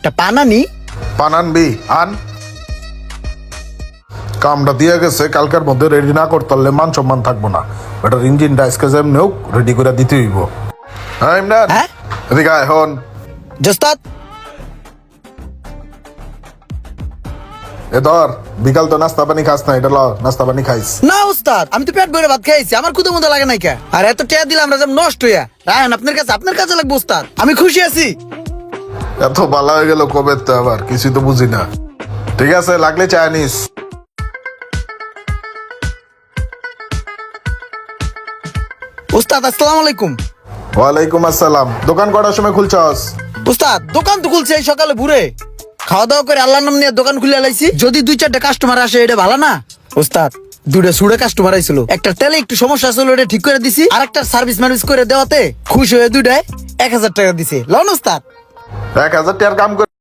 একটা পান আনি। পান আনবি? আন। কামটা দিয়ে গেছে, কালকের মধ্যে রেডি না করতে পারলে মান সম্মান থাকবো না। এটার ইঞ্জিনটা আজকে যেমনি হোক রেডি করে দিতে হইব। হ্যাঁ ইমরান, হ্যাঁ? এদিকে আয় হন। জোস্তাদ, এ ধর, বিকাল তো নাস্তা পানি খাস না, এটা ল নাস্তা পানি খাইস। না উস্তাদ, আমি তো পেট ভরে ভাত খাইছি, আমার ক্ষুদা মুদা লাগে নাই কে। আর এত টেয়া দিলাম রাজাম নষ্ট হইয়া। রায়ন আপনার কাছে লাগবে উস্তাদ, আমি খুশি আছি। এত ভালো হয়ে গেল কবে তো, আবার কিছু তো বুঝি না। ঠিক আছে, লাগলে চা নিস। উস্তাদ আসসালামু আলাইকুম। ওয়ালাইকুম আসসালাম। দোকান কটার সময় খুলছস? উস্তাদ দোকান তো খুলছে এই সকালে ভোরে, খাওয়া দাওয়া করে আল্লাহর নাম নিয়ে দোকান খুলে লাইছি। যদি 2-4টা কাস্টমার আসে এটা ভালো না উস্তাদ। 2টা সুড়ে কাস্টমার আইছিল, একটা তেলে একটু সমস্যা ছিল, ওটা ঠিক করে দিছি। আর একটা সার্ভিস মার্ভিস করে দেওয়াতে খুশি হয়ে 2টায় 1000 টাকা দিছে। লন উস্তাদ। 1000 টাকার কাম করে